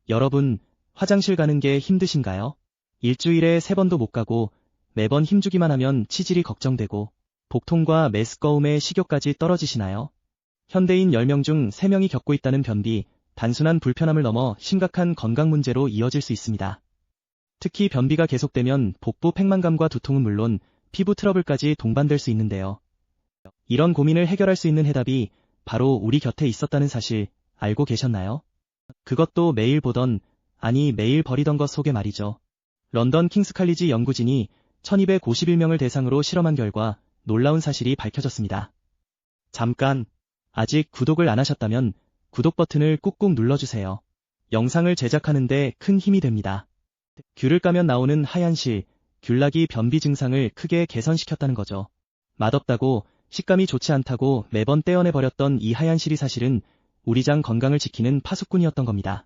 여러분, 화장실 가는 게 힘드신가요? 일주일에 3번도 못 가고 매번 힘주기만 하면 치질이 걱정되고 복통과 메스꺼움에 식욕까지 떨어지시나요? 현대인 10명 중 3명이 겪고 있다는 변비, 단순한 불편함을 넘어 심각한 건강 문제로 이어질 수 있습니다. 특히 변비가 계속되면 복부 팽만감과 두통은 물론 피부 트러블까지 동반될 수 있는데요. 이런 고민을 해결할 수 있는 해답이 바로 우리 곁에 있었다는 사실 알고 계셨나요? 그것도 매일 보던, 아니 매일 버리던 것 속에 말이죠. 런던 킹스칼리지 연구진이 1251명을 대상으로 실험한 결과 놀라운 사실이 밝혀졌습니다. 잠깐, 아직 구독을 안 하셨다면 구독 버튼을 꾹꾹 눌러주세요. 영상을 제작하는데 큰 힘이 됩니다. 귤을 까면 나오는 하얀 실, 귤락이 변비 증상을 크게 개선시켰다는 거죠. 맛없다고, 식감이 좋지 않다고 매번 떼어내버렸던 이 하얀 실이 사실은 우리 장 건강을 지키는 파수꾼이었던 겁니다.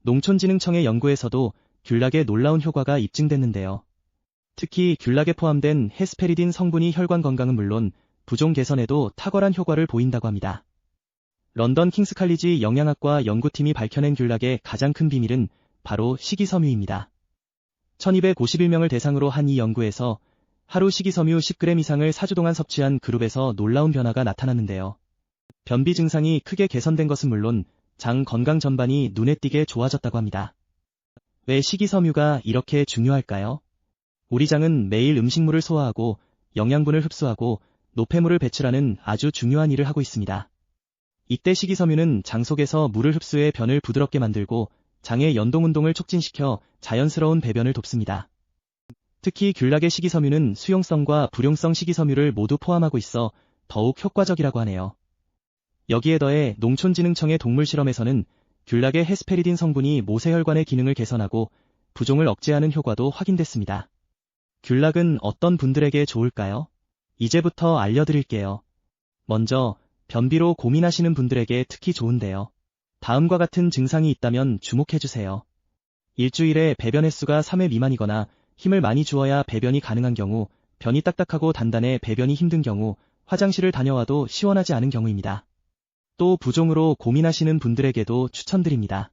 농촌진흥청의 연구에서도 귤락의 놀라운 효과가 입증됐는데요. 특히 귤락에 포함된 헤스페리딘 성분이 혈관 건강은 물론 부종 개선에도 탁월한 효과를 보인다고 합니다. 런던 킹스칼리지 영양학과 연구팀이 밝혀낸 귤락의 가장 큰 비밀은 바로 식이섬유입니다. 1251명을 대상으로 한 이 연구에서 하루 식이섬유 10g 이상을 4주 동안 섭취한 그룹에서 놀라운 변화가 나타났는데요. 변비 증상이 크게 개선된 것은 물론 장 건강 전반이 눈에 띄게 좋아졌다고 합니다. 왜 식이섬유가 이렇게 중요할까요? 우리 장은 매일 음식물을 소화하고 영양분을 흡수하고 노폐물을 배출하는 아주 중요한 일을 하고 있습니다. 이때 식이섬유는 장 속에서 물을 흡수해 변을 부드럽게 만들고 장의 연동운동을 촉진시켜 자연스러운 배변을 돕습니다. 특히 귤락의 식이섬유는 수용성과 불용성 식이섬유를 모두 포함하고 있어 더욱 효과적이라고 하네요. 여기에 더해 농촌진흥청의 동물 실험에서는 귤락의 헤스페리딘 성분이 모세혈관의 기능을 개선하고 부종을 억제하는 효과도 확인됐습니다. 귤락은 어떤 분들에게 좋을까요? 이제부터 알려드릴게요. 먼저, 변비로 고민하시는 분들에게 특히 좋은데요. 다음과 같은 증상이 있다면 주목해주세요. 일주일에 배변 횟수가 3회 미만이거나 힘을 많이 주어야 배변이 가능한 경우, 변이 딱딱하고 단단해 배변이 힘든 경우, 화장실을 다녀와도 시원하지 않은 경우입니다. 또 부종으로 고민하시는 분들에게도 추천드립니다.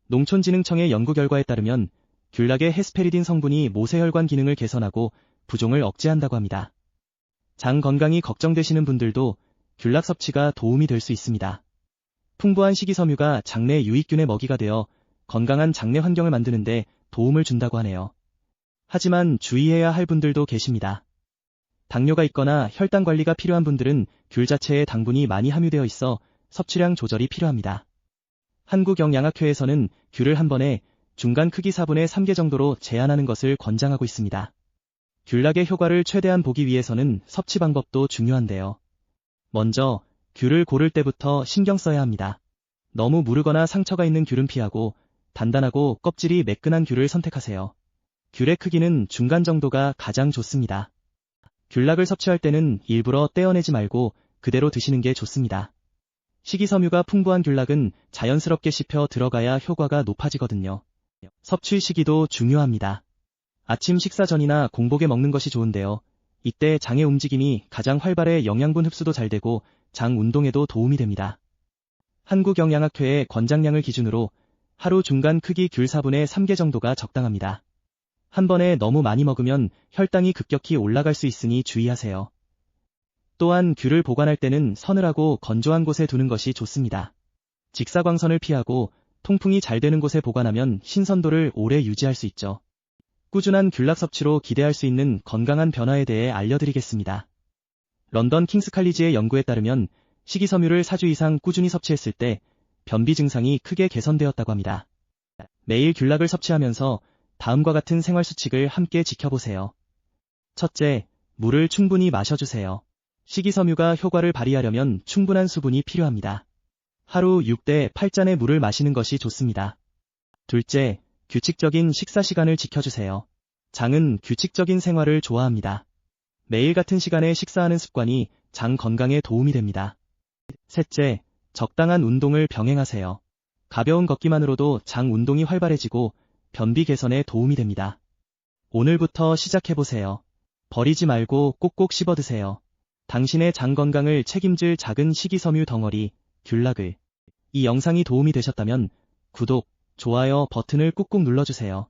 농촌진흥청의 연구 결과에 따르면 귤락의 헤스페리딘 성분이 모세혈관 기능을 개선하고 부종을 억제한다고 합니다. 장 건강이 걱정되시는 분들도 귤락 섭취가 도움이 될 수 있습니다. 풍부한 식이섬유가 장내 유익균의 먹이가 되어 건강한 장내 환경을 만드는데 도움을 준다고 하네요. 하지만 주의해야 할 분들도 계십니다. 당뇨가 있거나 혈당 관리가 필요한 분들은 귤 자체에 당분이 많이 함유되어 있어 섭취량 조절이 필요합니다. 한국영양학회에서는 귤을 한 번에 중간 크기 4분의 3개 정도로 제한하는 것을 권장하고 있습니다. 귤락의 효과를 최대한 보기 위해서는 섭취 방법도 중요한데요. 먼저 귤을 고를 때부터 신경 써야 합니다. 너무 무르거나 상처가 있는 귤은 피하고 단단하고 껍질이 매끈한 귤을 선택하세요. 귤의 크기는 중간 정도가 가장 좋습니다. 귤락을 섭취할 때는 일부러 떼어내지 말고 그대로 드시는 게 좋습니다. 식이섬유가 풍부한 귤락은 자연스럽게 씹혀 들어가야 효과가 높아지거든요. 섭취 시기도 중요합니다. 아침 식사 전이나 공복에 먹는 것이 좋은데요. 이때 장의 움직임이 가장 활발해 영양분 흡수도 잘 되고 장 운동에도 도움이 됩니다. 한국영양학회의 권장량을 기준으로 하루 중간 크기 귤 4분의 3개 정도가 적당합니다. 한 번에 너무 많이 먹으면 혈당이 급격히 올라갈 수 있으니 주의하세요. 또한 귤을 보관할 때는 서늘하고 건조한 곳에 두는 것이 좋습니다. 직사광선을 피하고 통풍이 잘 되는 곳에 보관하면 신선도를 오래 유지할 수 있죠. 꾸준한 귤락 섭취로 기대할 수 있는 건강한 변화에 대해 알려드리겠습니다. 런던 킹스칼리지의 연구에 따르면 식이섬유를 4주 이상 꾸준히 섭취했을 때 변비 증상이 크게 개선되었다고 합니다. 매일 귤락을 섭취하면서 다음과 같은 생활 수칙을 함께 지켜보세요. 첫째, 물을 충분히 마셔주세요. 식이섬유가 효과를 발휘하려면 충분한 수분이 필요합니다. 하루 6대 8잔의 물을 마시는 것이 좋습니다. 둘째, 규칙적인 식사 시간을 지켜주세요. 장은 규칙적인 생활을 좋아합니다. 매일 같은 시간에 식사하는 습관이 장 건강에 도움이 됩니다. 셋째, 적당한 운동을 병행하세요. 가벼운 걷기만으로도 장 운동이 활발해지고 변비 개선에 도움이 됩니다. 오늘부터 시작해보세요. 버리지 말고 꼭꼭 씹어드세요. 당신의 장 건강을 책임질 작은 식이섬유 덩어리, 귤락을. 이 영상이 도움이 되셨다면 구독, 좋아요 버튼을 꾹꾹 눌러주세요.